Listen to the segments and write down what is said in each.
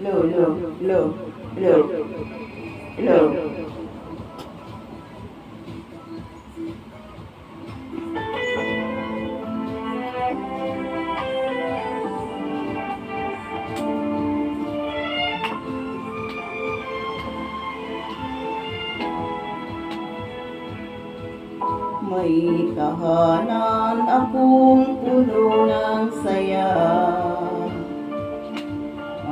Hello, hello, hello, hello, hello. May tahanan akong puno ng saya,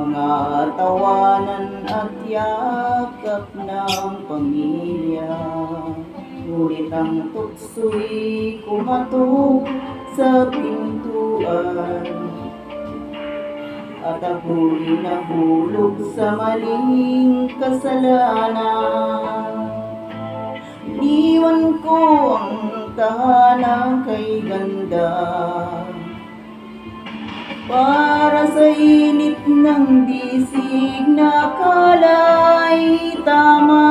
mga tawanan at yakap ng pamilya. Ngunit ang tukso'y kumatok sa pintuan, at ako'y nahulog sa maling kasalanan. Iniwan ko ang tahanan kay ganda, para sa init ng bisig na akala'y tama.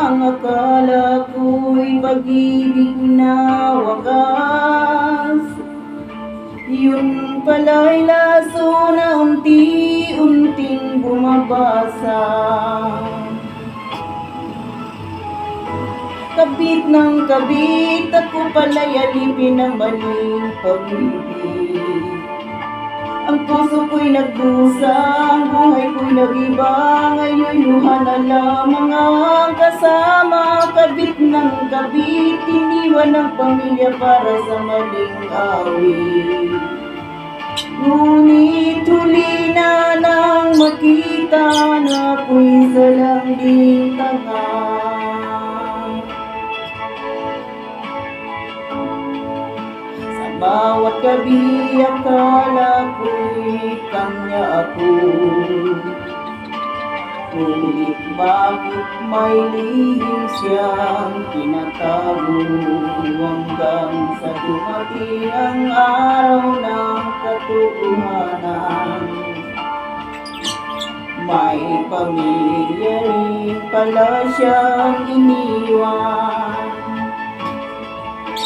Ang akala ko'y pag-ibig na wagas, yun pala'y laso na unti-unting bumabasag. Kabit ng kabit, ako pala'y alipin ng maling pag-ibig. Ang puso ko'y nagdusa, ang buhay ko'y nag-iba. Ngayon luha na lamang ang kasama. Kabit ng kabit, iniwan ng pamilya para sa maling awit. Ngunit huli na nang makita na ako'y salang ding tanga. Bawat gabi akala ko'y kanya ako, ngunit bakit may lihim siyang tinatago, hanggang sa dumating ang araw ng katotohanan. May pamilya rin pala siyang iniwan.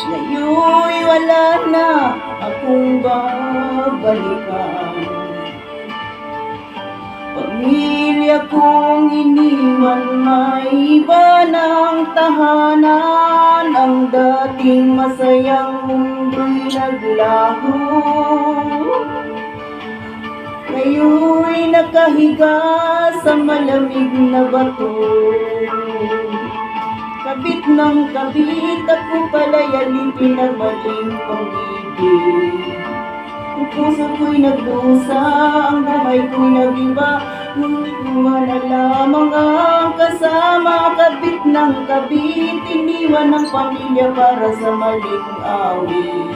Ngayon'y wala na akong babalikan. Pamilya kong iniwan, may iba ng tahanan. Ang dating masayang mundo'y naglaho, ngayon'y nakahiga sa malamig na bato. Kabit ng kabit, ako pala'y alipin ng maling pag-ibig. Ang puso ko'y nagdusa, ang buhay ko'y nag-iba. Ngunit luha na lamang ang kasama. Kabit ng kabit, iniwan ng pamilya para sa maling awit.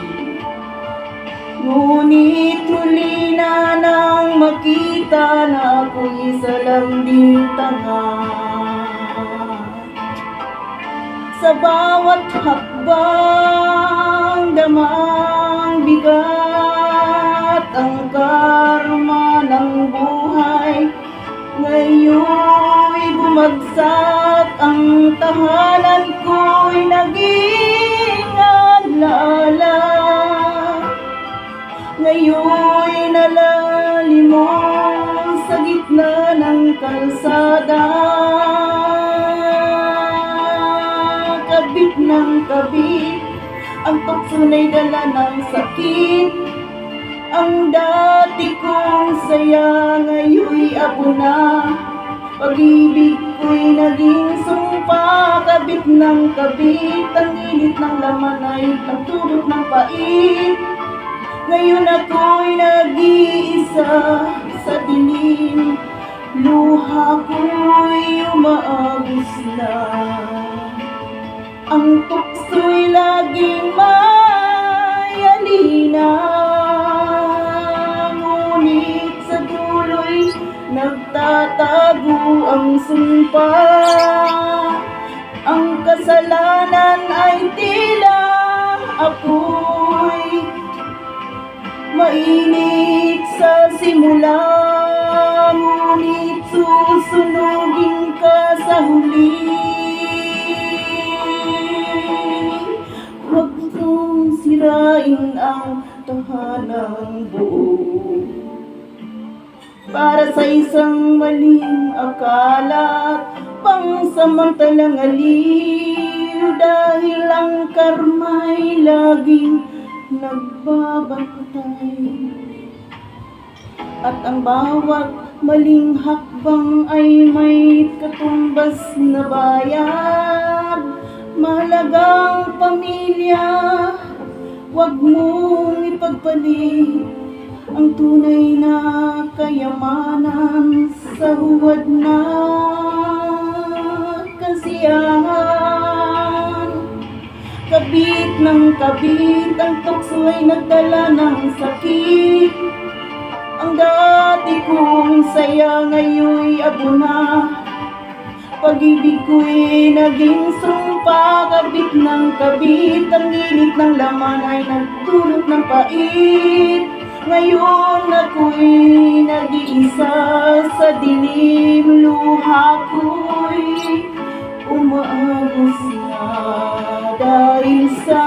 Ngunit huli na nang makita na ako'y salang ding tanga. Sa bawat hakbang damang bigat ang karma ng buhay. Ngayon'y bumagsak ang tahanan ko'y naging alala. Ngayon'y nalalimon sa gitna ng kalsada. Kabit ng kabit, ang tukso'y dala ng sakit. Ang dati kong saya, ngayon'y abo na. Pag-ibig ko'y naging sumpa. Kabit ng kabit, ang init ng laman ay nagdulot ng pait. Ngayon ako'y nag-iisa sa dilim, luha ko'y umaagos na. Ang tukso'y laging may alina, ngunit sa dulo'y nagtatago ang sumpa. Ang kasalanan ay tila apoy, mainit sa simula, ngunit susunugin ka sa huli. Huwag mong sirain ang tahanang buo. para sa isang maling akala, pangsamantalang aliw, dahil ang karma'y laging nagbabantay. At ang bawat maling hakbang ay may katumbas na bayad. Mahalagang pamilya, wag mong ipagpalit ang tunay na kayamanan sa huwad na kasiyahan. Kabit ng kabit, ang tukso ay nagdala ng sakit. Ang dati kong saya ngayon'y abo na. Pag-ibig ko'y naging sumpa, kabit ng kabit. Ang init ng laman ay nagdulot ng pait. Ngayon ako'y nag-iisa sa dilim, luha ko'y umaagos na dahil sa